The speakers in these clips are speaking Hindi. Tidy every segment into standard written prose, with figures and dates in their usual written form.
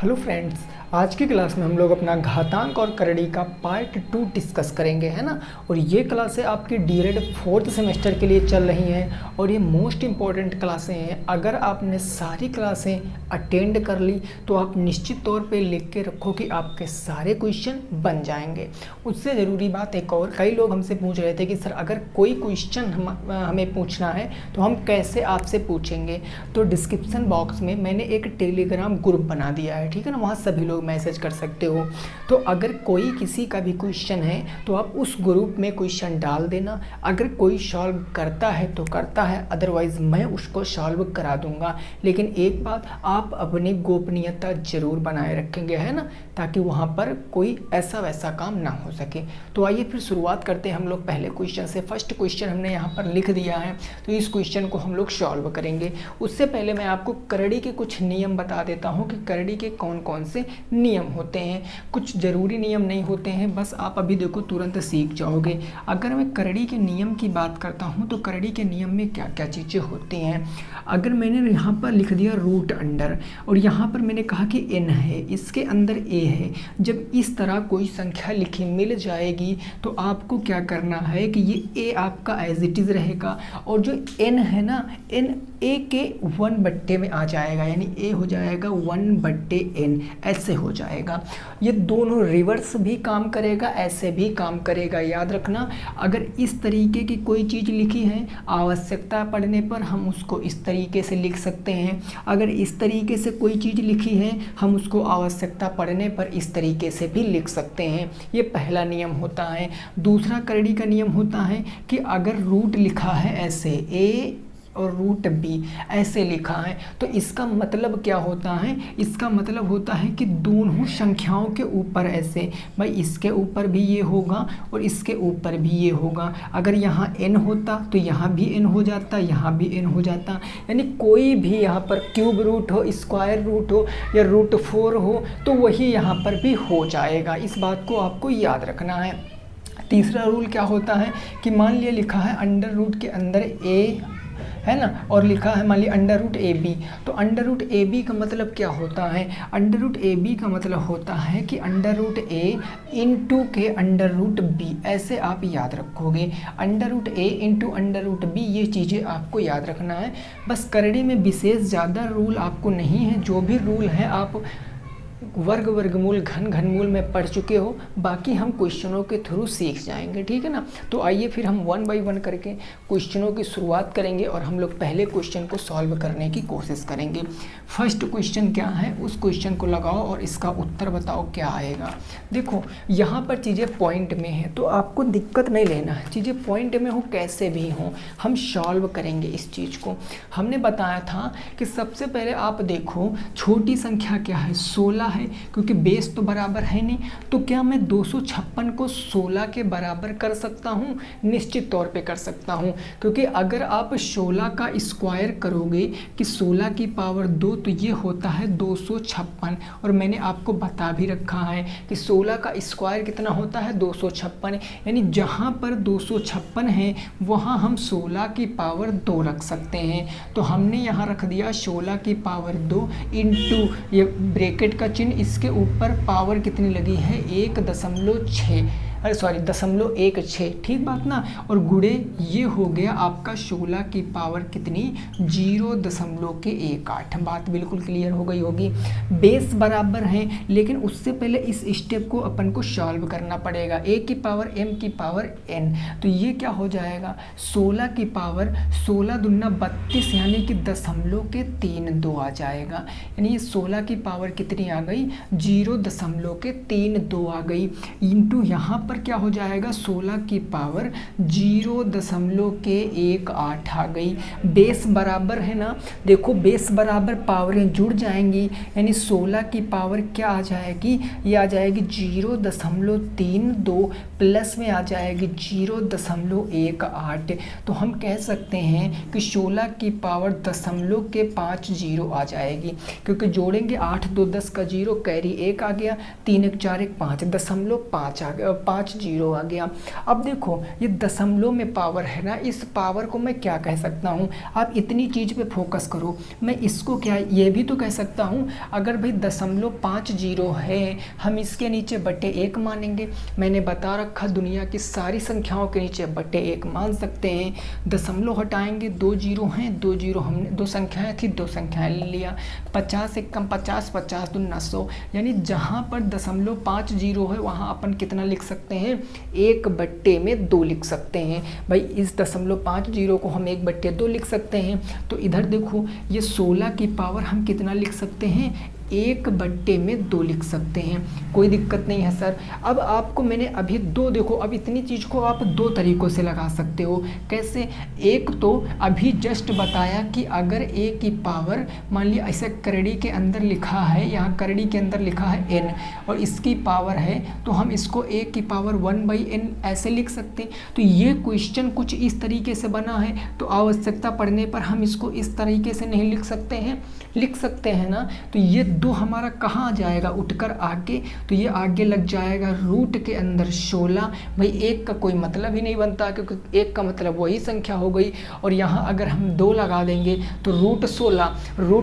हेलो फ्रेंड्स, आज की क्लास में हम लोग अपना घातांक और करड़ी का पार्ट 2 डिस्कस करेंगे, है ना। और ये क्लासें आपकी डीएलएड 4th सेमेस्टर के लिए चल रही हैं और ये मोस्ट इम्पॉर्टेंट क्लासें हैं। अगर आपने सारी क्लासें अटेंड कर ली तो आप निश्चित तौर पे लिख के रखो कि आपके सारे क्वेश्चन बन जाएंगे। उससे ज़रूरी बात एक और, कई लोग हमसे पूछ रहे थे कि सर अगर कोई क्वेश्चन हमें पूछना है तो हम कैसे आपसे पूछेंगे। तो डिस्क्रिप्शन बॉक्स में मैंने एक टेलीग्राम ग्रुप बना दिया है, ठीक है ना, वहाँ सभी लोग मैसेज कर सकते हो। तो अगर कोई किसी का भी क्वेश्चन है तो आप उस ग्रुप में क्वेश्चन डाल देना। अगर कोई सॉल्व करता है तो करता है, अदरवाइज़ मैं उसको सॉल्व करा दूंगा। लेकिन एक बात, आप अपनी गोपनीयता जरूर बनाए रखेंगे, है ना, ताकि वहाँ पर कोई ऐसा वैसा काम ना हो सके। तो आइए फिर शुरुआत करते हैं हम लोग पहले क्वेश्चन से। फर्स्ट क्वेश्चन हमने यहाँ पर लिख दिया है, तो इस क्वेश्चन को हम लोग सॉल्व करेंगे। उससे पहले मैं आपको करड़ी के कुछ नियम बता देता हूँ कि करड़ी के कौन कौन से नियम होते हैं। कुछ ज़रूरी नियम नहीं होते हैं, बस आप अभी देखो तुरंत सीख जाओगे। अगर मैं करड़ी के नियम की बात करता हूँ तो करड़ी के नियम में क्या क्या चीज़ें होती हैं। अगर मैंने यहाँ पर लिख दिया रूट अंडर और यहाँ पर मैंने कहा कि n है, इसके अंदर a है, जब इस तरह कोई संख्या लिखी मिल जाएगी तो आपको क्या करना है कि ये a आपका एज इट इज़ रहेगा और जो n है ना, n a के 1/, में आ जाएगा, यानी a हो जाएगा 1/n, ऐसे हो जाएगा। ये दोनों रिवर्स भी काम करेगा, ऐसे भी काम करेगा। याद रखना, अगर इस तरीके की कोई चीज़ लिखी है, आवश्यकता पड़ने पर हम उसको इस तरीके से लिख सकते हैं। अगर इस तरीके से कोई चीज़ लिखी है, हम उसको आवश्यकता पड़ने पर इस तरीके से भी लिख सकते हैं। ये पहला नियम होता है। दूसरा करड़ी का नियम होता है कि अगर रूट लिखा है ऐसे a और रूट b ऐसे लिखा है तो इसका मतलब क्या होता है, इसका मतलब होता है कि दोनों संख्याओं के ऊपर ऐसे, भाई इसके ऊपर भी ये होगा और इसके ऊपर भी ये होगा। अगर यहाँ n होता तो यहाँ भी n हो जाता, यहाँ भी n हो जाता, यानी कोई भी यहाँ पर क्यूब रूट हो, स्क्वायर रूट हो या √4 हो तो वही यहाँ पर भी हो जाएगा। इस बात को आपको याद रखना है। तीसरा रूल क्या होता है कि मान लिया लिखा है अंडर रूट के अंदर a, है ना, और लिखा है मान ली √AB, तो √AB का मतलब क्या होता है। √AB का मतलब होता है कि √A इंटू के √B, ऐसे आप याद रखोगे। √A इंटू √B, ये चीज़ें आपको याद रखना है। बस करड़ी में विशेष ज़्यादा रूल आपको नहीं है, जो भी रूल है आप वर्ग, वर्गमूल, घन, घनमूल में पढ़ चुके हो, बाकी हम क्वेश्चनों के थ्रू सीख जाएंगे, ठीक है ना। तो आइए फिर हम 1 बाय 1 करके क्वेश्चनों की शुरुआत करेंगे और हम लोग पहले क्वेश्चन को सॉल्व करने की कोशिश करेंगे। फर्स्ट क्वेश्चन क्या है, उस क्वेश्चन को लगाओ और इसका उत्तर बताओ क्या आएगा। देखो यहाँ पर चीज़ें पॉइंट में है तो आपको दिक्कत नहीं लेना है, चीज़ें पॉइंट में हो कैसे भी हों, हम सॉल्व करेंगे इस चीज़ को। हमने बताया था कि सबसे पहले आप देखो छोटी संख्या क्या है, 16 है, क्योंकि बेस तो बराबर है नहीं, तो क्या मैं 256 को 16 के बराबर कर सकता हूँ? निश्चित तौर पे कर सकता हूँ, क्योंकि अगर आप 16 का स्क्वायर करोगे कि 16 की पावर 2 तो ये होता है 256, और मैंने आपको बता भी रखा है कि 16 का स्क्वायर कितना होता है 256, यानी जहाँ पर 256 है वहाँ हम 16 की पावर 2 रख सकते हैं। तो हमने यहाँ रख दिया 16 की पावर 2 इंटू ये ब्रैकेट का चिन्ह, इसके ऊपर पावर कितनी लगी है 1.6, अरे सॉरी 0.16, ठीक बात ना, और गुणे ये हो गया आपका 16 की पावर कितनी 0.18। बात बिल्कुल क्लियर हो गई होगी। बेस बराबर है, लेकिन उससे पहले इस स्टेप को अपन को सॉल्व करना पड़ेगा। a की पावर m की पावर n, तो ये क्या हो जाएगा 16 की पावर 16 दूना 32, यानी कि 0.32 आ जाएगा, यानी ये 16 की पावर कितनी आ गई 0.32 आ गई, इंटू यहाँ पर क्या हो जाएगा 16 की पावर 0.18 आ गई। बेस बराबर है ना, देखो बेस बराबर पावरें जुड़ जाएंगी, यानी 16 की पावर क्या आ जाएगी, ये आ जाएगी 0.32 प्लस में आ जाएगी 0.18। तो हम कह सकते हैं कि 16 की पावर 0.50 आ जाएगी, क्योंकि जोड़ेंगे 8 2 10 का 0, कैरी 1 आ गया, 3 1 4 1 5, 0.5 आ गया, 5 जीरो आ गया। अब देखो ये दशमलव में पावर है ना, इस पावर को मैं क्या कह सकता हूँ, आप इतनी चीज़ पे फोकस करो, मैं इसको क्या ये भी तो कह सकता हूँ, अगर भाई 0.50 है हम इसके नीचे बटे 1 मानेंगे। मैंने बता रखा दुनिया की सारी संख्याओं के नीचे बटे 1 मान सकते हैं। दशमलव हटाएंगे, 2 जीरो हैं, 2 जीरो हमने 2 संख्याएं थी 2 संख्याएं ले लिया, 50 एक कम 50, 50 दूना 100, यानी जहाँ पर 0.50 है वहाँ अपन कितना लिख सकते हैं, 1/2 लिख सकते हैं। भाई इस 0.50 को हम 1/2 लिख सकते हैं। तो इधर देखो ये 16 की पावर हम कितना लिख सकते हैं, 1/2 लिख सकते हैं। कोई दिक्कत नहीं है सर। अब आपको मैंने अभी देखो अब इतनी चीज़ को आप 2 तरीक़ों से लगा सकते हो। कैसे, एक तो अभी जस्ट बताया कि अगर a की पावर मान लिया ऐसे करड़ी के अंदर लिखा है, यहाँ करड़ी के अंदर लिखा है n और इसकी पावर है तो हम इसको a की पावर 1/n ऐसे लिख सकते हैं। तो ये क्वेश्चन कुछ इस तरीके से बना है, तो आवश्यकता पड़ने पर हम इसको इस तरीके से नहीं लिख सकते हैं, लिख सकते हैं ना। तो ये 2 हमारा कहाँ आ जाएगा, उठकर आगे, तो ये आगे लग जाएगा रूट के अंदर 16। भाई 1 का कोई मतलब ही नहीं बनता क्योंकि 1 का मतलब वही संख्या हो गई, और यहाँ अगर हम 2 लगा देंगे तो रूट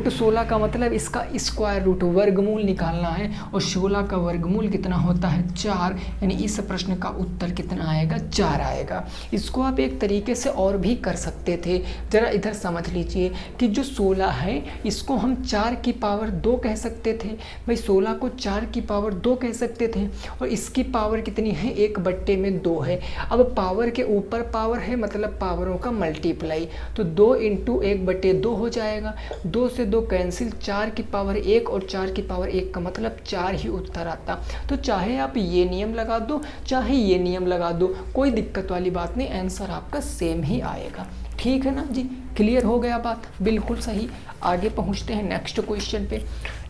16 का मतलब इसका स्क्वायर रूट वर्गमूल निकालना है, और 16 का वर्गमूल कितना होता है 4, यानी इस प्रश्न का उत्तर कितना आएगा, 4 आएगा। इसको आप एक तरीके से और भी कर सकते थे, ज़रा इधर समझ लीजिए कि जो 16 है इसको हम 4 की पावर 2 कह सकते थे। भाई 16 को 4 की पावर 2 कह सकते थे, और इसकी पावर कितनी है, 1/2 है। अब पावर के ऊपर पावर है मतलब पावरों का मल्टीप्लाई, तो 2 × 1/2 हो जाएगा। 2 से 2 कैंसिल, 4 की पावर 1 और 4 की पावर 1 का मतलब 4 ही उत्तर आता। तो चाहे आप ये नियम लगा दो चाहे ये नियम लगा दो, कोई दिक्कत वाली बात नहीं, आंसर आपका सेम ही आएगा। ठीक है ना जी, क्लियर हो गया बात, बिल्कुल सही। आगे पहुंचते हैं नेक्स्ट क्वेश्चन पे।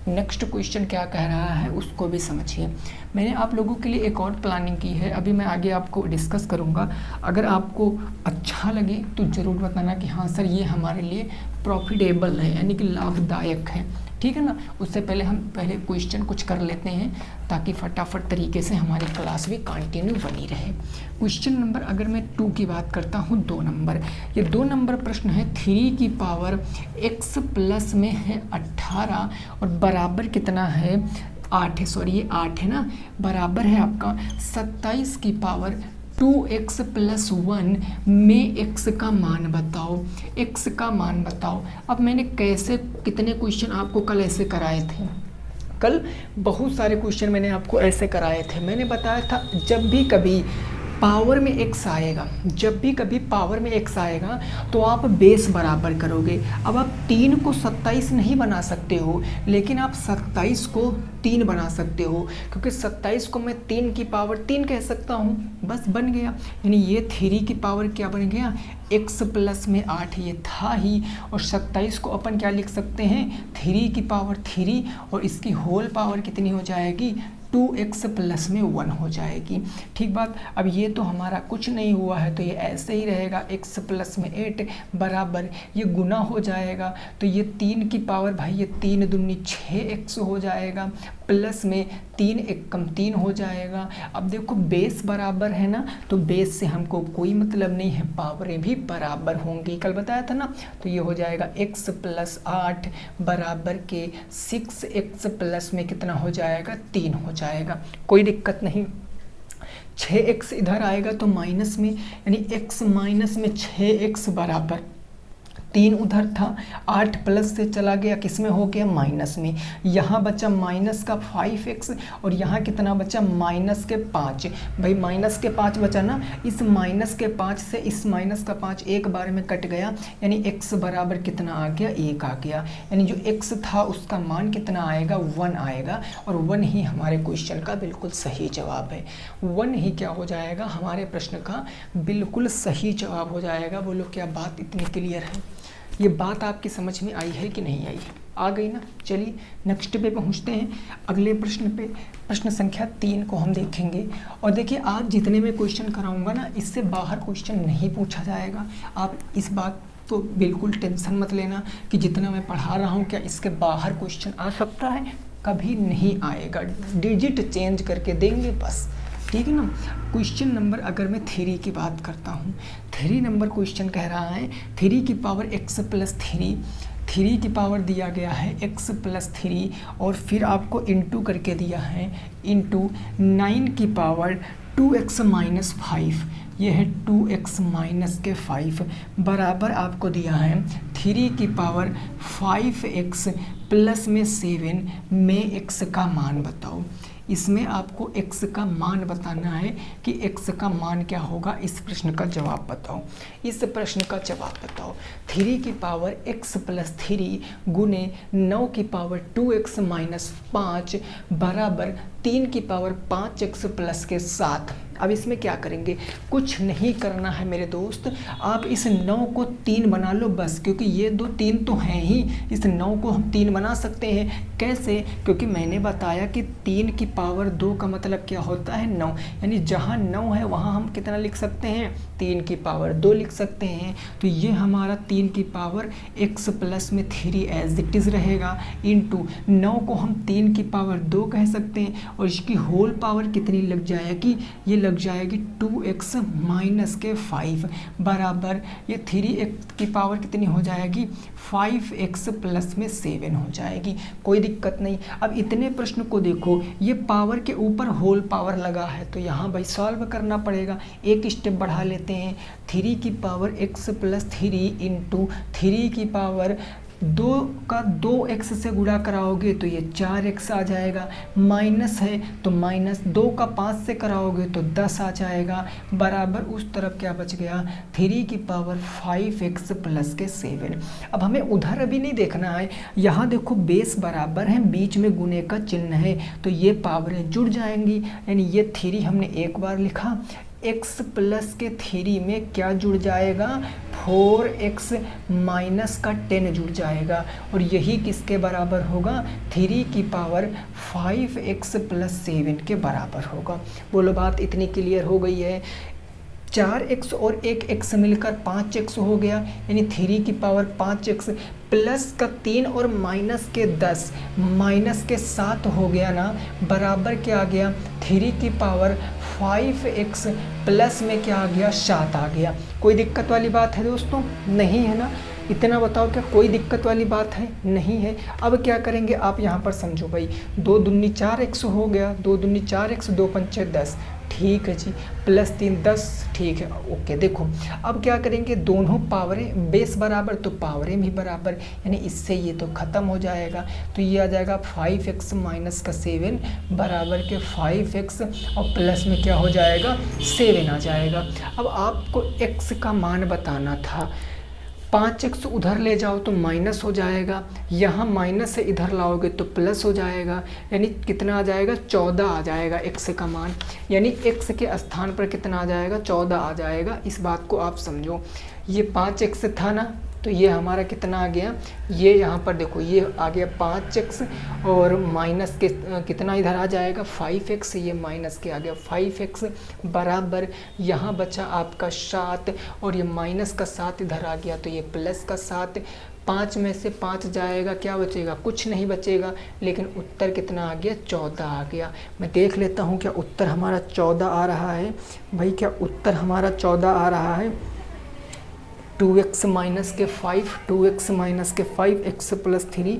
नेक्स्ट क्वेश्चन क्या कह रहा है उसको भी समझिए। मैंने आप लोगों के लिए एक और प्लानिंग की है, अभी मैं आगे आपको डिस्कस करूंगा। अगर आपको अच्छा लगे तो ज़रूर बताना कि हाँ सर ये हमारे लिए प्रॉफिटेबल है, यानी कि लाभदायक है, ठीक है ना। उससे पहले हम क्वेश्चन कुछ कर लेते हैं ताकि फटाफट तरीके से हमारी क्लास भी कंटिन्यू बनी रहे। क्वेश्चन नंबर अगर मैं 2 की बात करता हूँ, 2 नंबर, ये 2 नंबर प्रश्न है। 3 की पावर x प्लस में है 18 और बराबर कितना है 8 है, सॉरी ये 8 है ना, बराबर है आपका 27 की पावर 2x + 1 में x का मान बताओ, x का मान बताओ। अब मैंने कैसे कितने क्वेश्चन आपको कल ऐसे कराए थे, कल बहुत सारे क्वेश्चन मैंने आपको ऐसे कराए थे। मैंने बताया था जब भी कभी पावर में x आएगा, जब भी कभी पावर में x आएगा तो आप बेस बराबर करोगे। अब आप 3 को 27 नहीं बना सकते हो, लेकिन आप 27 को 3 बना सकते हो, क्योंकि 27 को मैं 3 की पावर 3 कह सकता हूँ, बस बन गया। यानी ये 3 की पावर क्या बन गया, x प्लस में 8 ये था ही, और 27 को अपन क्या लिख सकते हैं, 3 की पावर 3, और इसकी होल पावर कितनी हो जाएगी, 2x प्लस में 1 हो जाएगी। ठीक बात। अब ये तो हमारा कुछ नहीं हुआ है तो ये ऐसे ही रहेगा, x प्लस में 8 बराबर, ये गुना हो जाएगा तो ये 3 की पावर, भाई ये 3 दूनी 6x हो जाएगा, प्लस में 3 एक कम 3 हो जाएगा। अब देखो बेस बराबर है ना, तो बेस से हमको कोई मतलब नहीं है, पावरें भी बराबर होंगी, कल बताया था ना। तो ये हो जाएगा x + 8 बराबर के 6x प्लस में कितना हो जाएगा, 3 हो जाएगा, कोई दिक्कत नहीं। 6x इधर आएगा तो माइनस में, यानी x माइनस में 6x बराबर 3 उधर था, 8 प्लस से चला गया किस में हो गया, माइनस में। यहाँ बचा माइनस का 5x और यहाँ कितना बचा, माइनस के 5। भाई माइनस के 5 बचा ना, इस माइनस के 5 से इस माइनस का 5 एक बार में कट गया, यानी x बराबर कितना आ गया, 1 आ गया। यानी जो x था उसका मान कितना आएगा, 1 आएगा, और 1 ही हमारे क्वेश्चन का बिल्कुल सही जवाब है। 1 ही क्या हो जाएगा, हमारे प्रश्न का बिल्कुल सही जवाब हो जाएगा। बोलो क्या बात इतनी क्लियर है, ये बात आपकी समझ में आई है कि नहीं आई, आ गई ना। चलिए नेक्स्ट पे पहुंचते हैं, अगले प्रश्न पे। प्रश्न संख्या 3 को हम देखेंगे। और देखिए आज जितने मैं क्वेश्चन कराऊंगा ना, इससे बाहर क्वेश्चन नहीं पूछा जाएगा। आप इस बात तो बिल्कुल टेंशन मत लेना कि जितना मैं पढ़ा रहा हूँ क्या इसके बाहर क्वेश्चन आ सकता है, कभी नहीं आएगा। डिजिट चेंज करके देंगे बस, ठीक है ना। क्वेश्चन नंबर अगर मैं 3 की बात करता हूँ, 3 नंबर क्वेश्चन कह रहा है 3 की पावर x प्लस 3 की पावर दिया गया है x प्लस 3 और फिर आपको इंटू करके दिया है इंटू 9 की पावर 2x माइनस 5, ये है 2x माइनस के 5 बराबर आपको दिया है 3 की पावर 5x प्लस में 7 में x का मान बताओ। इसमें आपको x का मान बताना है कि x का मान क्या होगा। इस प्रश्न का जवाब बताओ, इस प्रश्न का जवाब बताओ। 3 की पावर x प्लस 3 गुने 9 की पावर 2x माइनस 5 बराबर 3 की पावर 5x प्लस के 7। अब इसमें क्या करेंगे, कुछ नहीं करना है मेरे दोस्त, आप इस 9 को 3 बना लो बस, क्योंकि ये दो 3 तो हैं ही, इस 9 को हम 3 बना सकते हैं। कैसे, क्योंकि मैंने बताया कि 3 की पावर 2 का मतलब क्या होता है 9, यानी जहाँ 9 है वहाँ हम कितना लिख सकते हैं 3 की पावर 2 लिख सकते हैं। तो ये हमारा 3 की पावर x प्लस में 3 एज इट इज़ रहेगा इंटू 9 को हम 3 की पावर 2 कह सकते हैं और इसकी होल पावर कितनी लग जाएगी, ये लग जाएगी 2x माइनस के 5 बराबर ये 3x की पावर कितनी हो जाएगी 5x प्लस में 7 हो जाएगी। कोई दिक्कत नहीं। अब इतने प्रश्न को देखो, ये पावर के ऊपर होल पावर लगा है तो यहाँ भाई सॉल्व करना पड़ेगा। एक स्टेप बढ़ा लेते हैं, 3 की पावर x प्लस 3 इंटू 3 की पावर 2 का 2x से गुणा कराओगे तो ये 4x आ जाएगा, माइनस है तो माइनस 2 का 5 से कराओगे तो 10 आ जाएगा बराबर उस तरफ क्या बच गया 3 की पावर 5x प्लस के 7। अब हमें उधर अभी नहीं देखना है, यहाँ देखो बेस बराबर है, बीच में गुने का चिन्ह है तो ये पावरें जुड़ जाएंगी, यानी ये 3 हमने एक बार लिखा, x प्लस के 3 में क्या जुड़ जाएगा 4x माइनस का 10 जुड़ जाएगा और यही किसके बराबर होगा 3 की पावर 5x प्लस 7 के बराबर होगा। बोलो बात इतनी क्लियर हो गई है। 4x और 1x मिलकर 5x हो गया, यानी 3 की पावर 5x प्लस का 3 और माइनस के 10 माइनस के 7 हो गया ना, बराबर क्या आ गया 3 की पावर 5x प्लस में क्या आ गया 7 आ गया। कोई दिक्कत वाली बात है दोस्तों? नहीं है ना। इतना बताओ क्या कोई दिक्कत वाली बात है? नहीं है। अब क्या करेंगे आप यहाँ पर समझो भाई, 2 दूनी 4x हो गया, 2 दूनी 4x, 2 पंचे 10, ठीक है जी, प्लस 3 10, ठीक है ओके। देखो अब क्या करेंगे, दोनों पावरें बेस बराबर तो पावरें भी बराबर, यानी इससे ये तो ख़त्म हो जाएगा तो ये आ जाएगा 5x माइनस का 7 बराबर के 5x और प्लस में क्या हो जाएगा 7 आ जाएगा। अब आपको x का मान बताना था, 5x उधर ले जाओ तो माइनस हो जाएगा, यहाँ माइनस से इधर लाओगे तो प्लस हो जाएगा, यानी कितना आ जाएगा 14 आ जाएगा x का मान, यानी x के स्थान पर कितना आ जाएगा 14 आ जाएगा। इस बात को आप समझो, ये 5x था ना तो ये हमारा कितना आ गया, ये यहाँ पर देखो ये आ गया 5x और माइनस के कितना इधर आ जाएगा 5x, ये माइनस के आ गया 5x बराबर यहाँ बचा आपका 7 और ये माइनस का 7 इधर आ गया तो ये प्लस का 7। 5 में से 5 जाएगा, क्या बचेगा कुछ नहीं बचेगा, लेकिन उत्तर कितना आ गया 14 आ गया। मैं देख लेता हूँ क्या उत्तर हमारा 14 आ रहा है भाई, क्या उत्तर हमारा 14 आ रहा है। 2x माइनस के 5, 2x माइनस के 5 x प्लस 3,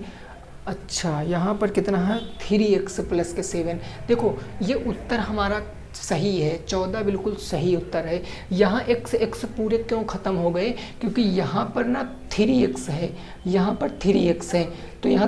अच्छा यहाँ पर कितना है 3x प्लस के 7। देखो ये उत्तर हमारा सही है, 14 बिल्कुल सही उत्तर है। यहाँ x पूरे क्यों ख़त्म हो गए, क्योंकि यहाँ पर ना 3x है, यहाँ पर 3x है तो यहाँ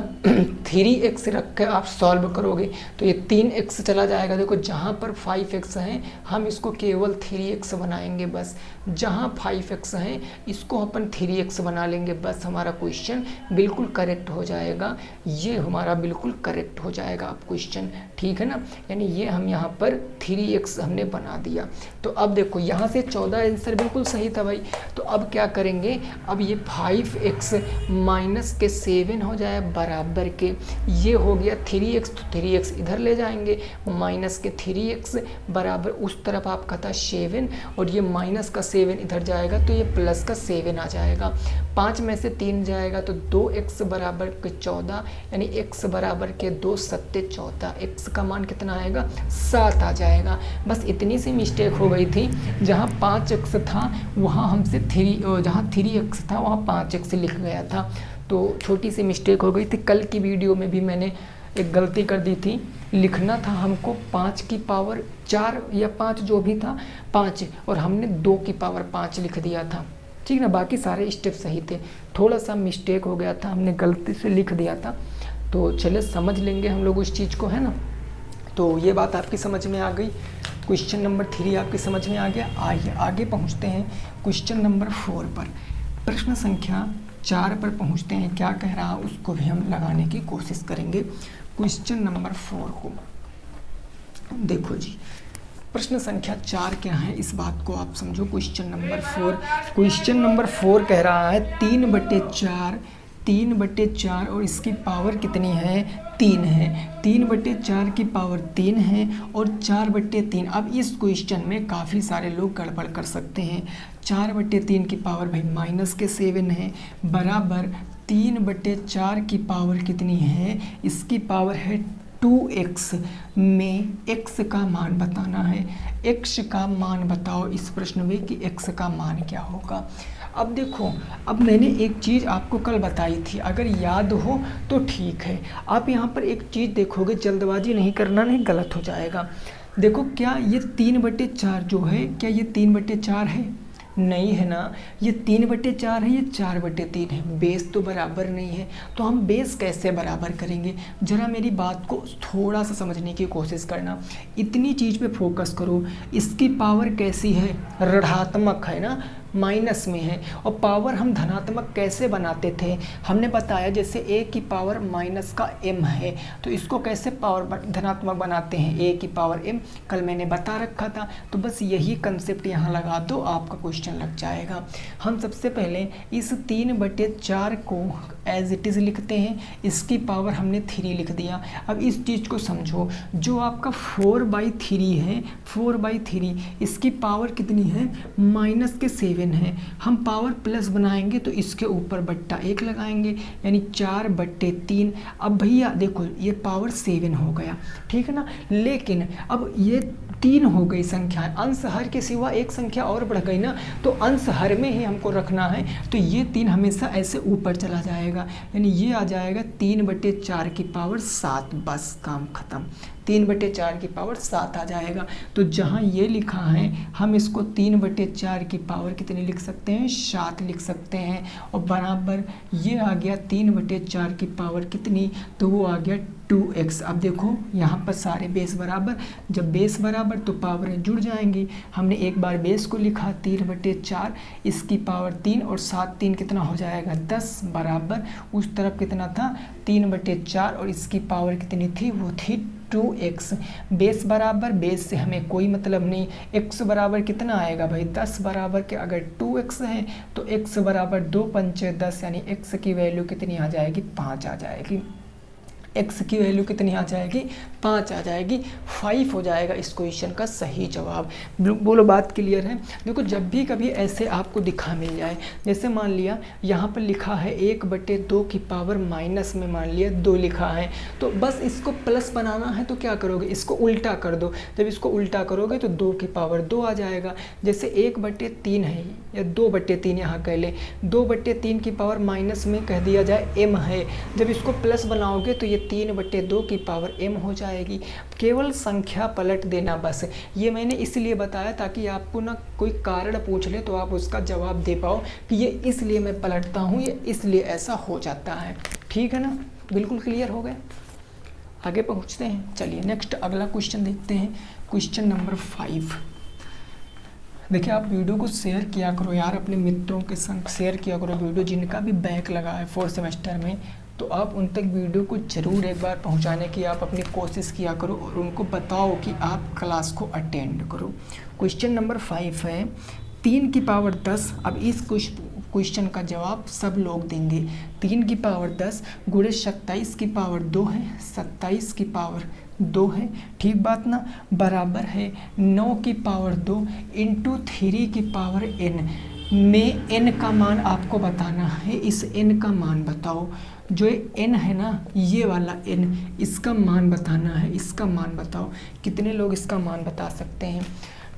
3x रख कर आप सॉल्व करोगे तो ये 3x चला जाएगा। देखो जहाँ पर 5x है हम इसको केवल 3x बनाएंगे बस, जहाँ 5x है इसको अपन 3x बना लेंगे बस, हमारा क्वेश्चन बिल्कुल करेक्ट हो जाएगा। ये हमारा बिल्कुल करेक्ट हो जाएगा अब क्वेश्चन, ठीक है ना। यानी ये हम यहाँ पर 3x हमने बना दिया। तो अब देखो यहाँ से 14 आंसर बिल्कुल सही था भाई। तो अब क्या करेंगे, अब ये 5x माइनस के 7 हो जाए बराबर के, ये हो गया 3x तो 3x इधर ले जाएंगे, माइनस के 3x बराबर उस तरफ आपका था 7 और ये माइनस का 7 इधर जाएगा तो ये प्लस का 7 आ जाएगा 5 में से 3 जाएगा तो 2x बराबर के 14, यानी x बराबर के 2 सत्ते 14, x का मान कितना आएगा 7 आ जाएगा। बस इतनी सी मिस्टेक हो गई थी, जहाँ 5x था वहाँ हमसे 3, जहाँ 3x था वहाँ 5x लिख गया था, तो छोटी सी मिस्टेक हो गई थी। कल की वीडियो में भी मैंने एक गलती कर दी थी, लिखना था हमको 5 की पावर 4 या 5 जो भी था 5, और हमने 2 की पावर 5 लिख दिया था, ठीक ना। बाकी सारे स्टेप सही थे, थोड़ा सा मिस्टेक हो गया था, हमने गलती से लिख दिया था। तो चलिए समझ लेंगे हम लोग उस चीज़ को, है ना। तो ये बात आपकी समझ में आ गई। क्वेश्चन नंबर 3 आपकी समझ में आ गया। आइए आगे पहुँचते हैं क्वेश्चन नंबर 4 पर। प्रश्न संख्या 4 पर पहुँचते हैं, क्या कह रहा है उसको भी हम लगाने की कोशिश करेंगे। क्वेश्चन नंबर 4 को देखो जी, प्रश्न संख्या 4 क्या है इस बात को आप समझो। क्वेश्चन नंबर 4 कह रहा है 3/4 और इसकी पावर कितनी है 3 है। 3/4 की पावर 3 है और 4/3। अब इस क्वेश्चन में काफ़ी सारे लोग गड़बड़ कर सकते हैं। 4/3 की पावर भाई -7 है, बराबर 3/4 की पावर कितनी है, इसकी पावर है 2x में x का मान बताना है। x का मान बताओ इस प्रश्न में कि x का मान क्या होगा। अब देखो, अब मैंने एक चीज़ आपको कल बताई थी, अगर याद हो तो ठीक है। आप यहाँ पर एक चीज़ देखोगे, जल्दबाजी नहीं करना, नहीं गलत हो जाएगा। देखो, क्या ये 3/4 जो है, क्या ये 3/4 है? नहीं है ना, ये 3/4 है, ये 4/3 है। बेस तो बराबर नहीं है, तो हम बेस कैसे बराबर करेंगे? ज़रा मेरी बात को थोड़ा सा समझने की कोशिश करना, इतनी चीज़ पे फोकस करो। इसकी पावर कैसी है? ऋणात्मक है ना, माइनस में है। और पावर हम धनात्मक कैसे बनाते थे? हमने बताया जैसे a की पावर माइनस का m है, तो इसको कैसे पावर धनात्मक बनाते हैं? a की पावर m, कल मैंने बता रखा था। तो बस यही कंसेप्ट यहाँ लगा दो, आपका क्वेश्चन लग जाएगा। हम सबसे पहले इस 3/4 को एज इट इज़ लिखते हैं, इसकी पावर हमने 3 लिख दिया। अब इस चीज़ को समझो, जो आपका 4/3 है, 4/3 इसकी पावर कितनी है? -7 है। हम पावर प्लस बनाएंगे तो इसके ऊपर बट्टा 1 लगाएंगे, यानी 4/3। अब भैया देखो, ये पावर 7 हो गया, ठीक है ना। लेकिन अब ये 3 हो गई संख्या, अंश हर के सिवा एक संख्या और बढ़ गई ना, तो अंश हर में ही हमको रखना है। तो ये 3 हमेशा ऐसे ऊपर चला जाएगा, यानी ये आ जाएगा 3/4 की पावर 7। बस काम खत्म, 3/4 की पावर 7 आ जाएगा। तो जहाँ ये लिखा है, हम इसको 3/4 की पावर कितनी लिख सकते हैं? 7 लिख सकते हैं। और बराबर ये आ गया 3/4 की पावर कितनी, तो वो आ गया 2x। अब देखो यहाँ पर सारे बेस बराबर, जब बेस बराबर तो पावरें जुड़ जाएंगी। हमने एक बार बेस को लिखा 3/4, इसकी पावर 3 और 7 3 कितना हो जाएगा 10, बराबर उस तरफ कितना था 3/4 और इसकी पावर कितनी थी, वो थी 2x। बेस बराबर, बेस से हमें कोई मतलब नहीं। x बराबर कितना आएगा भाई 10, बराबर के अगर 2x है तो x बराबर 2 पंचे 10, यानी x की वैल्यू कितनी आ जाएगी 5 आ जाएगी। x की वैल्यू कितनी आ जाएगी 5 आ जाएगी। 5 हो जाएगा इस क्वेश्चन का सही जवाब। बोलो बात क्लियर है? देखो, जब भी कभी ऐसे आपको दिखा मिल जाए, जैसे मान लिया यहाँ पर लिखा है 1/2 की पावर माइनस में मान लिया 2 लिखा है, तो बस इसको प्लस बनाना है तो क्या करोगे, इसको उल्टा कर दो। जब इसको उल्टा करोगे तो 2 की पावर 2 आ जाएगा। जैसे 1/3 है या 2/3 यहाँ कह ले, 2/3 की पावर माइनस में कह दिया जाए m है, जब इसको प्लस बनाओगे तो ये 3/2 की पावर m हो जाएगी। केवल संख्या पलट देना बस। ये मैंने इसलिए बताया ताकि आपको ना कोई कारण पूछ ले तो आप उसका जवाब दे पाओ कि ये इसलिए मैं पलटता हूँ, ये इसलिए ऐसा हो जाता है। ठीक है ना, बिल्कुल क्लियर हो गया। आगे पहुँचते हैं, चलिए नेक्स्ट अगला क्वेश्चन देखते हैं। Question number 5। देखिए, आप वीडियो को शेयर किया करो यार, अपने मित्रों के संग शेयर किया करो वीडियो, जिनका भी बैक लगा है 4th सेमेस्टर में, तो आप उन तक वीडियो को ज़रूर एक बार पहुंचाने की आप अपनी कोशिश किया करो और उनको बताओ कि आप क्लास को अटेंड करो। क्वेश्चन नंबर 5 है 3 की पावर 10। अब इस क्वेश्चन का जवाब सब लोग देंगे। 3 की पावर 10 गुणे 27 की पावर 2 है, 27 की पावर 2 है, ठीक बात ना, बराबर है 9 की पावर 2 इंटू 3 की पावर n। में n का मान आपको बताना है। इस n का मान बताओ, जो n है ना, ये वाला n, इसका मान बताना है। इसका मान बताओ, कितने लोग इसका मान बता सकते हैं?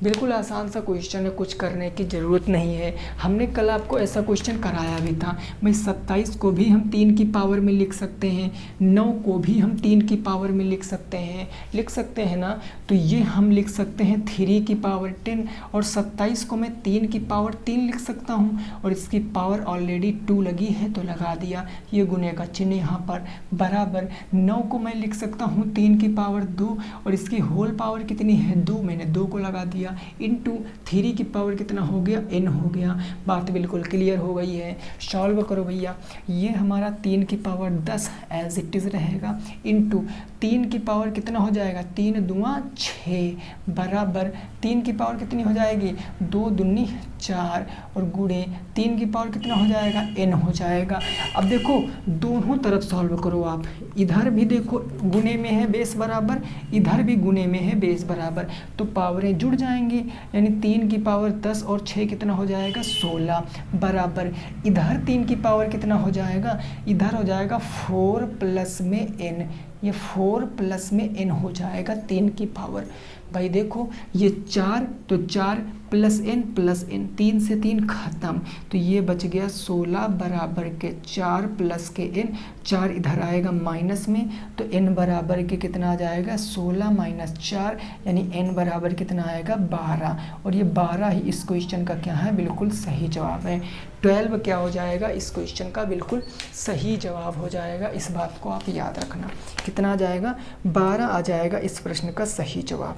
बिल्कुल आसान सा क्वेश्चन है, कुछ करने की ज़रूरत नहीं है। हमने कल आपको ऐसा क्वेश्चन कराया भी था। भाई 27 को भी हम 3 की पावर में लिख सकते हैं, 9 को भी हम 3 की पावर में लिख सकते हैं ना। तो ये हम लिख सकते हैं 3 की पावर 10, और 27 को मैं 3 की पावर 3 लिख सकता हूँ, और इसकी पावर ऑलरेडी 2 लगी है तो लगा दिया, ये गुने का चिन्ह यहाँ पर, बराबर 9 को मैं लिख सकता हूँ 3 की पावर 2, और इसकी होल पावर कितनी है 2, मैंने 2 को लगा दिया, इनटू 3 की पावर कितना हो गया n हो गया। बात बिल्कुल क्लियर हो गई है। सॉल्व करो भैया, ये हमारा 3 की पावर 10 एज इट इज़ रहेगा, इनटू 3 की पावर कितना हो जाएगा 3 दूना 6, बराबर 3 की पावर कितनी हो जाएगी 2 दूनी 4, और गुणे 3 की पावर कितना हो जाएगा n हो जाएगा। अब देखो दोनों तरफ सॉल्व करो आप, इधर भी देखो गुणे में है बेस बराबर, इधर भी गुणे में है बेस बराबर, तो पावरें जुड़ जाएंगी, यानी 3 की पावर 10 और 6 कितना हो जाएगा 16, बराबर इधर 3 की पावर कितना हो जाएगा, इधर हो जाएगा 4 प्लस में n, ये 4 प्लस में n हो जाएगा 3 की पावर। भाई देखो ये 4, तो 4 प्लस n प्लस n, 3 से 3 खत्म, तो ये बच गया 16 बराबर के 4 प्लस के n, 4 इधर आएगा माइनस में, तो n बराबर के कितना आ जाएगा 16 माइनस 4, यानी n बराबर कितना आएगा 12, और ये 12 ही इस क्वेश्चन का क्या है बिल्कुल सही जवाब है। 12 क्या हो जाएगा इस क्वेश्चन का बिल्कुल सही जवाब हो जाएगा। इस बात को आप याद रखना, कितना आ जाएगा 12 आ जाएगा इस प्रश्न का सही जवाब।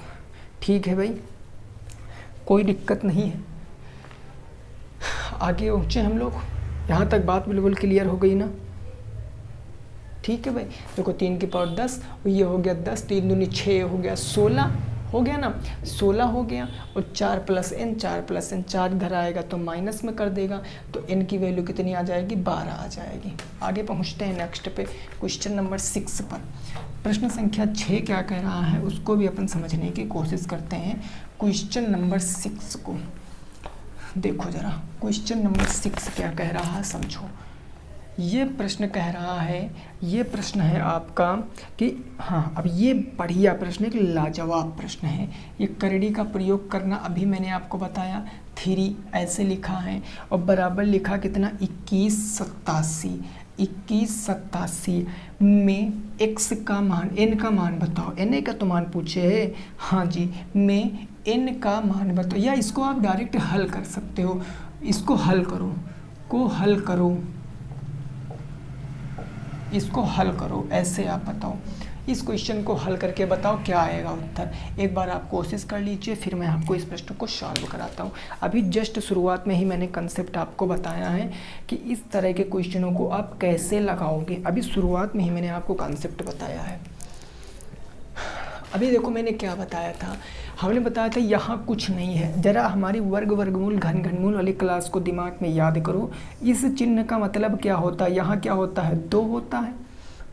ठीक है भाई, कोई दिक्कत नहीं है। आगे पहुँचे हम लोग, यहाँ तक बात बिल्कुल क्लियर हो गई ना? ठीक है भाई, देखो 3 की पावर 10, और ये हो गया 10, 3 दूनी 6 हो गया 16 हो गया ना, 16 हो गया, और 4 प्लस n, 4 इधर आएगा तो माइनस में कर देगा, तो n की वैल्यू कितनी आ जाएगी 12 आ जाएगी। आगे पहुंचते हैं नेक्स्ट पे, क्वेश्चन नंबर 6 पर। प्रश्न संख्या 6 क्या कह रहा है उसको भी अपन समझने की कोशिश करते हैं। क्वेश्चन नंबर 6 को देखो जरा, क्वेश्चन नंबर 6 क्या कह रहा है समझो। ये प्रश्न कह रहा है, ये प्रश्न है आपका कि हाँ, अब ये बढ़िया प्रश्न, एक लाजवाब प्रश्न है। ये करड़ी का प्रयोग करना अभी मैंने आपको बताया, 3 ऐसे लिखा है, और बराबर लिखा कितना 2187 में x का मान, n का मान बताओ, n का तो मान पूछे है, हाँ जी, में n का मान बताओ, या इसको आप डायरेक्ट हल कर सकते हो, इसको हल करो, ऐसे आप बताओ, इस क्वेश्चन को हल करके बताओ क्या आएगा उत्तर। एक बार आप कोशिश कर लीजिए, फिर मैं आपको इस प्रश्न को सॉल्व कराता हूँ। अभी जस्ट शुरुआत में ही मैंने कंसेप्ट आपको बताया है कि इस तरह के क्वेश्चनों को आप कैसे लगाओगे, अभी शुरुआत में ही मैंने आपको कंसेप्ट बताया है। अभी देखो मैंने क्या बताया था, हमने बताया था यहाँ कुछ नहीं है। ज़रा हमारी वर्गमूल घनमूल वाली क्लास को दिमाग में याद करो। इस चिन्ह का मतलब क्या होता है, यहाँ क्या होता है 2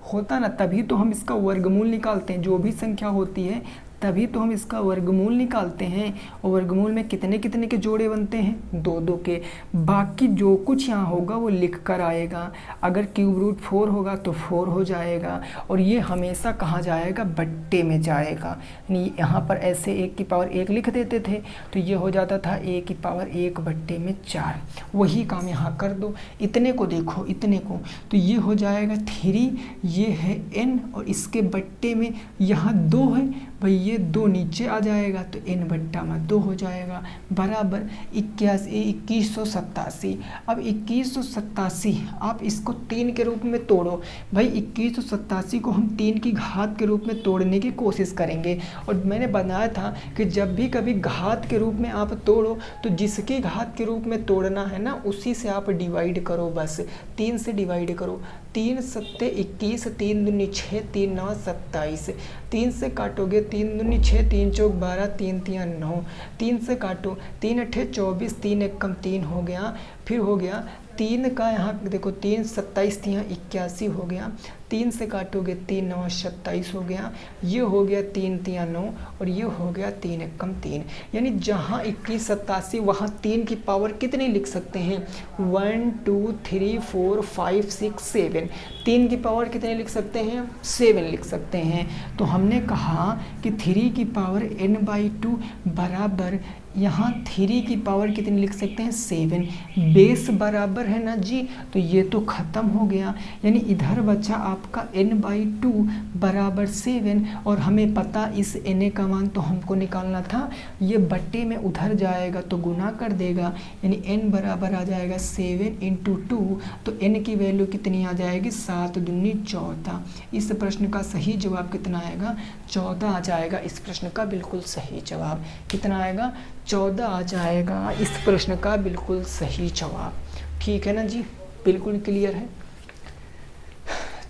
होता ना, तभी तो हम इसका वर्गमूल निकालते हैं। जो भी संख्या होती है तभी तो हम इसका वर्गमूल निकालते हैं, और वर्गमूल में कितने कितने के जोड़े बनते हैं 2 के। बाकी जो कुछ यहाँ होगा वो लिख कर आएगा, अगर क्यूब रूट 4 होगा तो 4 हो जाएगा, और ये हमेशा कहाँ जाएगा बट्टे में जाएगा। यानी यहाँ पर ऐसे 1 की पावर 1 लिख देते थे तो ये हो जाता था 1 की पावर 1 बट्टे में 4, वही काम यहाँ कर दो। इतने को देखो, इतने को, तो ये हो जाएगा 3, ये है n, और इसके बट्टे में यहाँ 2 है, भाई ये 2 नीचे आ जाएगा तो n बट्टा में 2 हो जाएगा, बराबर 2187। अब 2187 आप इसको 3 के रूप में तोड़ो। भाई 2187 को हम 3 की घात के रूप में तोड़ने की कोशिश करेंगे, और मैंने बनाया था कि जब भी कभी घात के रूप में आप तोड़ो तो जिसकी घात के रूप में तोड़ना है ना उसी से आप डिवाइड करो, बस 3 से डिवाइड करो। 3 सत्ते 21, 3 दूनी 6, 3 9 27, 3 से काटोगे 3 दूनी 6, 3 चौक 12, 3 तियाँ 9, 3 से काटो 3 अट्ठे 24, 3 एक कम 3 हो गया, फिर हो गया 3 का यहाँ देखो 3 27 तियाँ 81 हो गया, 3 से काटोगे 3 9 27 हो गया, ये हो गया 3 3 9 और ये हो गया 3 1 3। यानी जहाँ 21 87 वहाँ 3 की पावर कितनी लिख सकते हैं 1 2 3 4 5 6 7। 3 की पावर कितने लिख सकते हैं 7 लिख सकते हैं। तो हमने कहा कि 3 की पावर n/2 बराबर यहाँ 3 की पावर कितनी लिख सकते हैं 7। बेस बराबर है ना जी, तो ये तो ख़त्म हो गया। यानी इधर बचा आपका n/2 बराबर 7 और हमें पता इस na का मान तो हमको निकालना था, ये बट्टे में उधर जाएगा तो गुना कर देगा, यानी n बराबर आ जाएगा 7 × 2। तो n की वैल्यू कितनी आ जाएगी 7 दूनी 14। इस प्रश्न का सही जवाब कितना आएगा 14 आ जाएगा। इस प्रश्न का बिल्कुल सही जवाब कितना आएगा 14 आ जाएगा इस प्रश्न का बिल्कुल सही जवाब। ठीक है ना जी, बिल्कुल क्लियर है,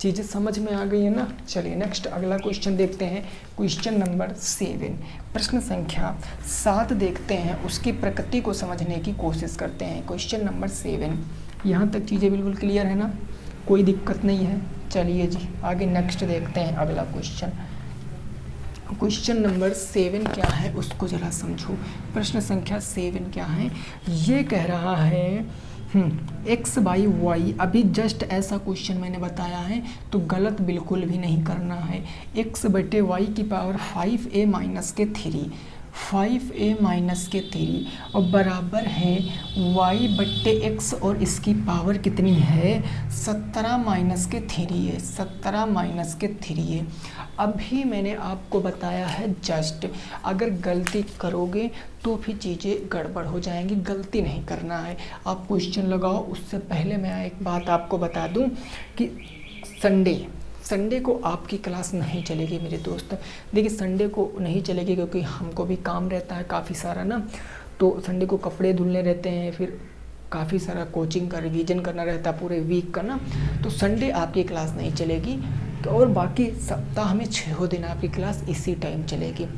चीज़ें समझ में आ गई है ना। चलिए नेक्स्ट अगला क्वेश्चन देखते हैं, क्वेश्चन नंबर 7, प्रश्न संख्या 7 देखते हैं, उसकी प्रकृति को समझने की कोशिश करते हैं। क्वेश्चन नंबर 7, यहाँ तक चीज़ें बिल्कुल क्लियर है ना, कोई दिक्कत नहीं है। चलिए जी आगे नेक्स्ट देखते हैं अगला क्वेश्चन। क्वेश्चन नंबर 7 क्या है उसको ज़रा समझो। प्रश्न संख्या 7 क्या है, ये कह रहा है x/y, अभी जस्ट ऐसा क्वेश्चन मैंने बताया है तो गलत बिल्कुल भी नहीं करना है। x/y की पावर 5a-3 और बराबर है y/x और इसकी पावर कितनी है 17-3 है, 17-3 है। अभी मैंने आपको बताया है जस्ट, अगर गलती करोगे तो फिर चीज़ें गड़बड़ हो जाएंगी, गलती नहीं करना है। आप क्वेश्चन लगाओ, उससे पहले मैं एक बात आपको बता दूं कि संडे को आपकी क्लास नहीं चलेगी मेरे दोस्त। देखिए संडे को नहीं चलेगी क्योंकि हमको भी काम रहता है काफ़ी सारा ना, तो संडे को कपड़े धुलने रहते हैं, फिर काफ़ी सारा कोचिंग का रिवीजन करना रहता है पूरे वीक का ना, तो संडे आपकी क्लास नहीं चलेगी। और बाकी सप्ताह में 6 दिन आपकी क्लास इसी टाइम चलेगी।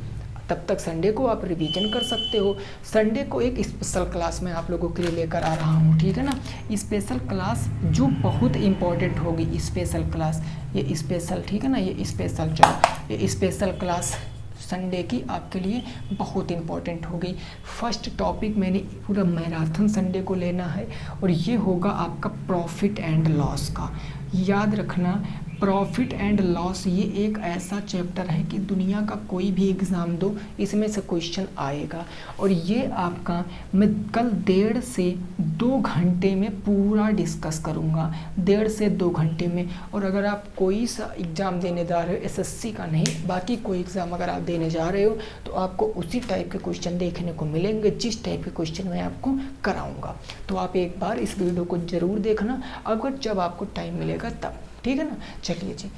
तब तक संडे को आप रिवीजन कर सकते हो। संडे को एक स्पेशल क्लास मैं आप लोगों के लिए लेकर आ रहा हूँ, ठीक है ना। स्पेशल क्लास जो बहुत इम्पोर्टेंट होगी, स्पेशल क्लास, ये स्पेशल, ठीक है ना, ये स्पेशल, चलो ये स्पेशल क्लास संडे की आपके लिए बहुत इम्पोर्टेंट होगी। फर्स्ट टॉपिक मैंने पूरा मैराथन संडे को लेना है और ये होगा आपका प्रॉफिट एंड लॉस का। याद रखना प्रॉफिट एंड लॉस ये एक ऐसा चैप्टर है कि दुनिया का कोई भी एग्ज़ाम दो इसमें से क्वेश्चन आएगा, और ये आपका मैं कल 1.5 से 2 घंटे में पूरा डिस्कस करूँगा, 1.5 से 2 घंटे में। और अगर आप कोई सा एग्ज़ाम देने जा रहे हो, एसएससी का नहीं, बाकी कोई एग्ज़ाम अगर आप देने जा रहे हो तो आपको उसी टाइप के क्वेश्चन देखने को मिलेंगे जिस टाइप के क्वेश्चन मैं आपको कराऊँगा। तो आप एक बार इस वीडियो को ज़रूर देखना, अगर जब आपको टाइम मिलेगा तब, ठीक है ना। चलिए जी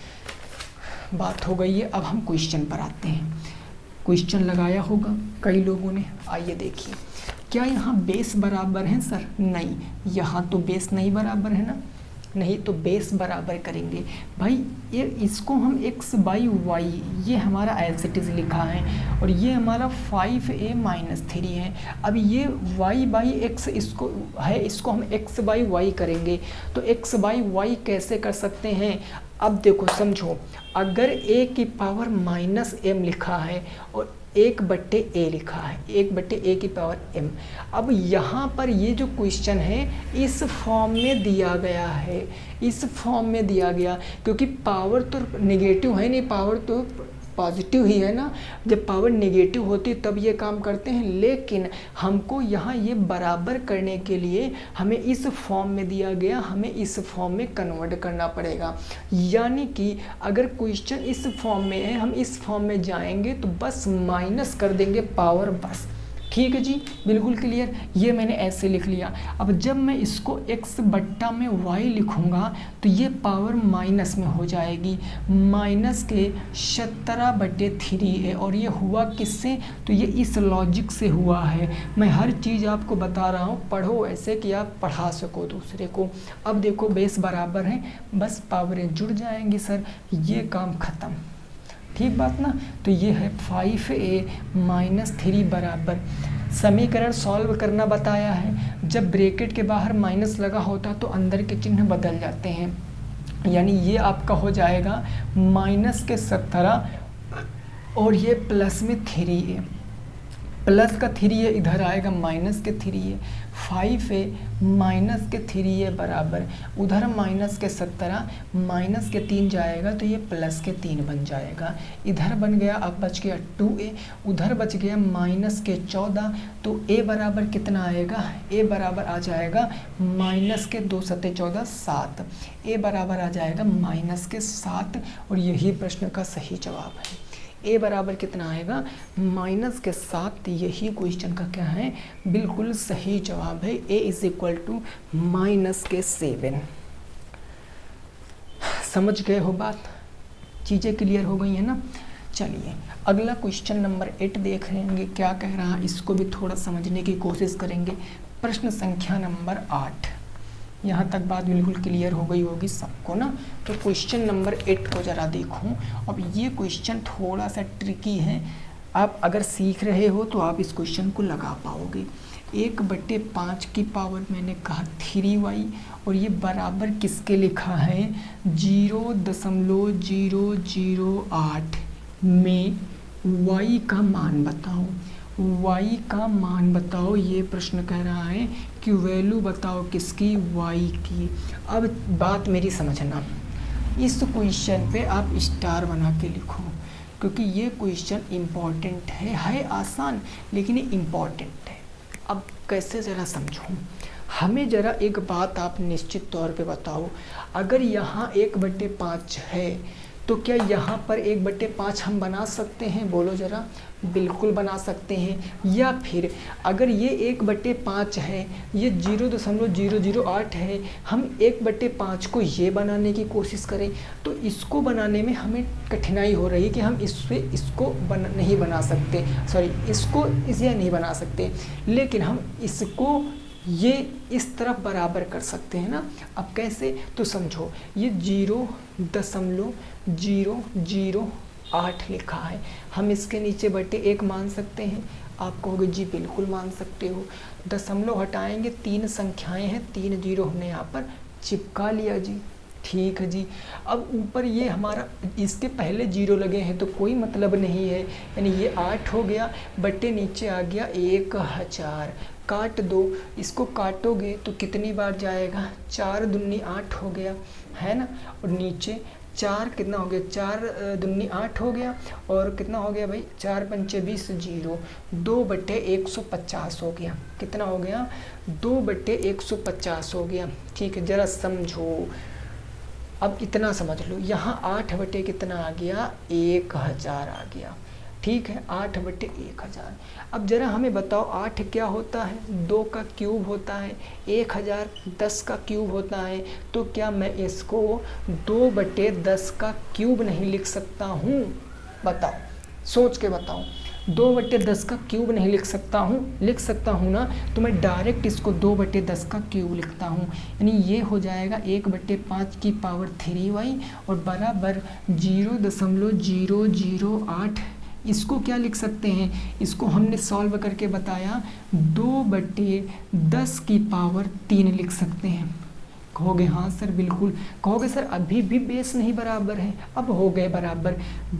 बात हो गई है, अब हम क्वेश्चन पर आते हैं। क्वेश्चन लगाया होगा कई लोगों ने, आइए देखिए। क्या यहाँ बेस बराबर है सर? नहीं, यहाँ तो बेस नहीं बराबर है ना, नहीं तो बेस बराबर करेंगे भाई। ये इसको हम x/y, ये हमारा एज इट इज़ लिखा है और ये हमारा 5a-3 है। अब ये y/x इसको है, इसको हम x/y करेंगे। तो x/y कैसे कर सकते हैं? अब देखो समझो, अगर a की पावर -m लिखा है और 1/a लिखा है, 1/a की पावर m। अब यहाँ पर ये जो क्वेश्चन है इस फॉर्म में दिया गया है, इस फॉर्म में दिया गया, क्योंकि पावर तो नेगेटिव है नहीं, पावर तो पॉजिटिव ही है ना। जब पावर नेगेटिव होती है तब ये काम करते हैं, लेकिन हमको यहाँ ये बराबर करने के लिए हमें इस फॉर्म में दिया गया, हमें इस फॉर्म में कन्वर्ट करना पड़ेगा। यानी कि अगर क्वेश्चन इस फॉर्म में है, हम इस फॉर्म में जाएंगे तो बस माइनस कर देंगे पावर, बस। ठीक है जी, बिल्कुल क्लियर। ये मैंने ऐसे लिख लिया। अब जब मैं इसको x/y लिखूंगा तो ये पावर माइनस में हो जाएगी, माइनस के 17/3 है। और ये हुआ किससे? तो ये इस लॉजिक से हुआ है। मैं हर चीज़ आपको बता रहा हूँ, पढ़ो ऐसे कि आप पढ़ा सको दूसरे को। अब देखो बेस बराबर है, बस पावरें जुड़ जाएंगी सर, ये काम ख़त्म। ठीक बात ना। तो ये है 5a-3 बराबर, समीकरण सॉल्व करना बताया है। जब ब्रैकेट के बाहर माइनस लगा होता तो अंदर के चिन्ह बदल जाते हैं। यानी ये आपका हो जाएगा माइनस के 17 और ये प्लस में 3 है, प्लस का 3 है इधर आएगा माइनस के 3 है, 5 है माइनस के 3 है बराबर, उधर माइनस के 17 माइनस के 3 जाएगा तो ये प्लस के 3 बन जाएगा, इधर बन गया अब बच गया 2a, उधर बच गया माइनस के 14, तो a बराबर कितना आएगा, a बराबर आ जाएगा माइनस के 2 सत्ते 14 7, a बराबर आ जाएगा माइनस के 7 और यही प्रश्न का सही जवाब है। a बराबर कितना आएगा माइनस के 7, यही क्वेश्चन का क्या है बिल्कुल सही जवाब है। a is equal to minus के 7। समझ गए हो बात, चीज़ें क्लियर हो गई है ना। चलिए अगला क्वेश्चन नंबर 8 देख लेंगे क्या कह रहा है, इसको भी थोड़ा समझने की कोशिश करेंगे। प्रश्न संख्या नंबर 8, यहाँ तक बात बिल्कुल क्लियर हो गई होगी सबको ना। तो क्वेश्चन नंबर 8 को ज़रा देखो। अब ये क्वेश्चन थोड़ा सा ट्रिकी है, आप अगर सीख रहे हो तो आप इस क्वेश्चन को लगा पाओगे। 1/5 की पावर मैंने कहा 3y और ये बराबर किसके लिखा है 0.008 में y का मान बताओ, y का मान बताओ। ये प्रश्न कह रहा है कि वैल्यू बताओ किसकी, y की। अब बात मेरी समझना, इस क्वेश्चन पे आप स्टार बना के लिखो क्योंकि ये क्वेश्चन इम्पॉर्टेंट है आसान लेकिन ये इम्पॉर्टेंट है। अब कैसे ज़रा समझो, हमें ज़रा एक बात आप निश्चित तौर पे बताओ, अगर यहाँ 1/5 है तो क्या यहाँ पर 1/5 हम बना सकते हैं, बोलो ज़रा। बिल्कुल बना सकते हैं। या फिर अगर ये 1/5 है, ये 0.008 है, हम 1/5 को ये बनाने की कोशिश करें तो इसको बनाने में हमें कठिनाई हो रही है कि हम इसको नहीं बना सकते, सॉरी इसको इसे नहीं बना सकते, लेकिन हम इसको ये इस तरफ बराबर कर सकते हैं ना। अब कैसे, तो समझो ये 0.008 लिखा है, हम इसके नीचे बटे 1 मान सकते हैं। आप कहोगे जी बिल्कुल मान सकते हो। दशमलव हटाएंगे, 3 संख्याएं हैं, 3 जीरो हमने यहाँ पर चिपका लिया जी, ठीक है जी। अब ऊपर ये हमारा इसके पहले 0 लगे हैं तो कोई मतलब नहीं है, यानी ये 8 हो गया, बटे नीचे आ गया 1000, काट दो, इसको काटोगे तो कितनी बार जाएगा, 4 दूनी 8 हो गया है ना, और नीचे 4 कितना हो गया, 4 दूनी 8 हो गया, और कितना हो गया भाई 4 पंचे 20 0, 2/150 हो गया, कितना हो गया 2/150 हो गया, ठीक है। ज़रा समझो, अब इतना समझ लो, यहाँ 8 बटे कितना आ गया 1000 आ गया, ठीक है, 8/1000। अब ज़रा हमें बताओ 8 क्या होता है, 2 का क्यूब होता है, 1000 10 का क्यूब होता है, तो क्या मैं इसको 2/10 का क्यूब नहीं लिख सकता हूँ, बताओ, सोच के बताओ। 2/10 का क्यूब नहीं लिख सकता हूँ ना, तो मैं डायरेक्ट इसको 2/10 का क्यूब लिखता हूँ, यानी ये हो जाएगा 1/5 की पावर 3y और बराबर 0.008। इसको क्या लिख सकते हैं, इसको हमने सॉल्व करके बताया 2/10 की पावर 3 लिख सकते हैं। कहोगे हाँ सर बिल्कुल, कहोगे सर अभी भी बेस नहीं बराबर है, अब हो गए बराबर,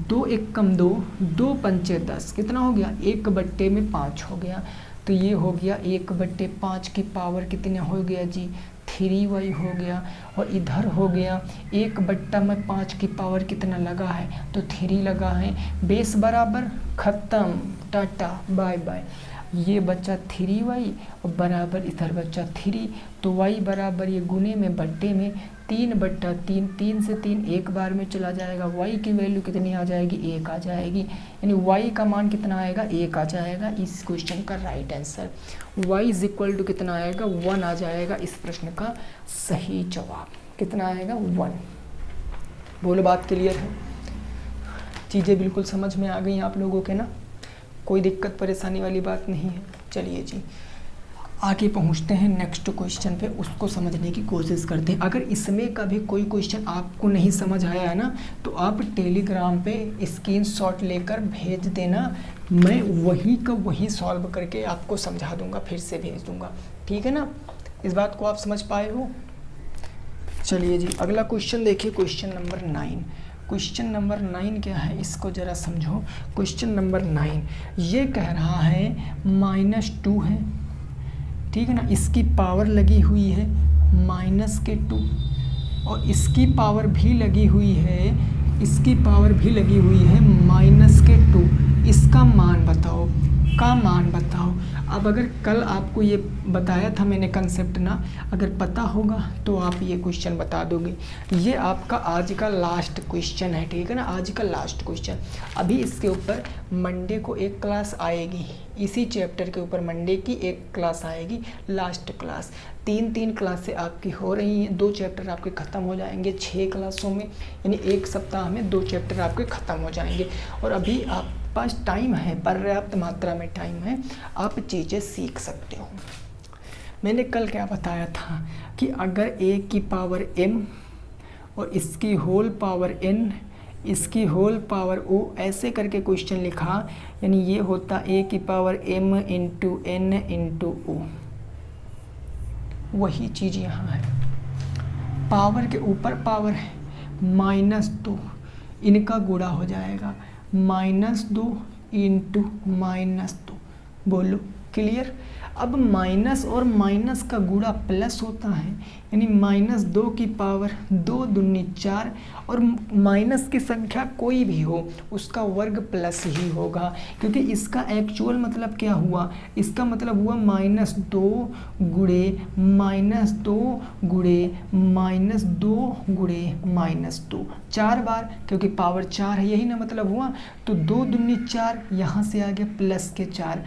2 1 कम 2, 2 पंचे 10, कितना हो गया 1/5 हो गया, तो ये हो गया 1/5 की पावर कितने हो गया जी 3y हो गया, और इधर हो गया 1/5 की पावर कितना लगा है, तो 3 लगा है, बेस बराबर, ख़त्म, टाटा बाय बाय। ये बच्चा 3y और बराबर इधर बच्चा 3, तो y बराबर ये गुने में बट्टे में 3/3, 3 से 3 एक बार में चला जाएगा, y की वैल्यू कितनी आ जाएगी 1 आ जाएगी, यानी y का मान कितना आएगा 1 आ जाएगा। इस क्वेश्चन का right answer y is equal to कितना आएगा 1 आ जाएगा। इस प्रश्न का सही जवाब कितना आएगा 1। बोलो बात क्लियर है, चीज़ें बिल्कुल समझ में आ गई आप लोगों के ना, कोई दिक्कत परेशानी वाली बात नहीं है। चलिए जी आगे पहुंचते हैं नेक्स्ट क्वेश्चन पे, उसको समझने की कोशिश करते हैं। अगर इसमें का भी कोई क्वेश्चन आपको नहीं समझ आया है ना, तो आप टेलीग्राम पे स्क्रीनशॉट लेकर भेज देना, मैं वही का वही सॉल्व करके आपको समझा दूंगा, फिर से भेज दूंगा, ठीक है ना। इस बात को आप समझ पाए हो। चलिए जी अगला क्वेश्चन देखिए, क्वेश्चन नंबर 9। क्वेश्चन नंबर 9 क्या है, इसको ज़रा समझो। क्वेश्चन नंबर 9 ये कह रहा है -2 है, ठीक है ना, इसकी पावर लगी हुई है -2 और इसकी पावर भी लगी हुई है, इसकी पावर भी लगी हुई है -2। इसका मान बताओ, का मान बताओ। अब अगर कल आपको ये बताया था मैंने कंसेप्ट ना, अगर पता होगा तो आप ये क्वेश्चन बता दोगे। ये आपका आज का लास्ट क्वेश्चन है, ठीक है ना, आज का लास्ट क्वेश्चन। अभी इसके ऊपर मंडे को एक क्लास आएगी, इसी चैप्टर के ऊपर मंडे की एक क्लास आएगी, लास्ट क्लास। 3 क्लासें आपकी हो रही हैं, 2 चैप्टर आपके ख़त्म हो जाएंगे 6 क्लासों में, यानी एक सप्ताह में 2 चैप्टर आपके ख़त्म हो जाएंगे। और अभी आप पास टाइम है, पर्याप्त मात्रा में टाइम है, आप चीज़ें सीख सकते हो। मैंने कल क्या बताया था कि अगर a की पावर m और इसकी होल पावर n, इसकी होल पावर o, ऐसे करके क्वेश्चन लिखा, यानी ये होता a की power m into n into o। वही चीज़ यहाँ है, पावर के ऊपर पावर है -2, इनका गुणा हो जाएगा -2 इंटू -2। बोलो क्लियर। अब माइनस और माइनस का गुणा प्लस होता है, यानी -2 की पावर 2 दूनी 4, और माइनस की संख्या कोई भी हो उसका वर्ग प्लस ही होगा, क्योंकि इसका एक्चुअल मतलब क्या हुआ, इसका मतलब हुआ -2 गुणे -2 गुणे -2 गुणे -2, 4 बार, क्योंकि पावर 4 है, यही ना मतलब हुआ। तो 2 दूनी 4, यहाँ से आ गया प्लस के 4,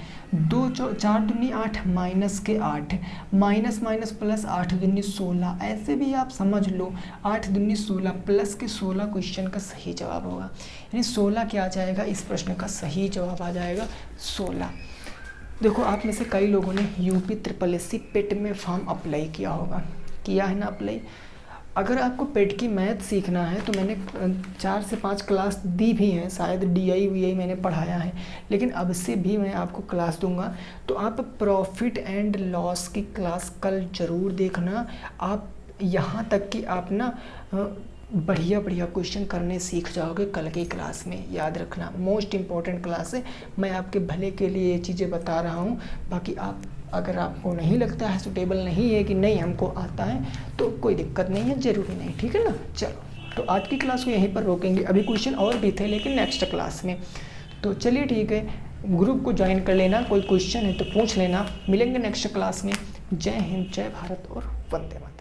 4 दूनी 8 माइनस के 8, माइनस माइनस प्लस 8 दूनी 16, ऐसे भी आप समझ लो 8 दूनी 16 प्लस के 16 क्वेश्चन का सही जवाब होगा, यानी 16 क्या आ जाएगा, इस प्रश्न का सही जवाब आ जाएगा 16। देखो आप में से कई लोगों ने यूपी SSS पेट में फॉर्म अप्लाई किया होगा, किया है ना अप्लाई। अगर आपको पेट की मैथ सीखना है तो मैंने 4 से 5 क्लास दी भी हैं, शायद DI VI मैंने पढ़ाया है, लेकिन अब से भी मैं आपको क्लास दूंगा। तो आप प्रॉफिट एंड लॉस की क्लास कल ज़रूर देखना। आप यहाँ तक कि आप ना बढ़िया बढ़िया क्वेश्चन करने सीख जाओगे कल की क्लास में, याद रखना। मोस्ट इम्पॉर्टेंट क्लास है, मैं आपके भले के लिए ये चीज़ें बता रहा हूँ। बाकी आप अगर आपको नहीं लगता है, सुटेबल नहीं है कि नहीं हमको आता है, तो कोई दिक्कत नहीं है, ज़रूरी नहीं, ठीक है ना। चलो तो आज की क्लास को यहीं पर रोकेंगे, अभी क्वेश्चन और भी थे लेकिन नेक्स्ट क्लास में। तो चलिए ठीक है, ग्रुप को ज्वाइन कर लेना, कोई क्वेश्चन है तो पूछ लेना। मिलेंगे नेक्स्ट क्लास में। जय हिंद, जय भारत और वंदे मातरम।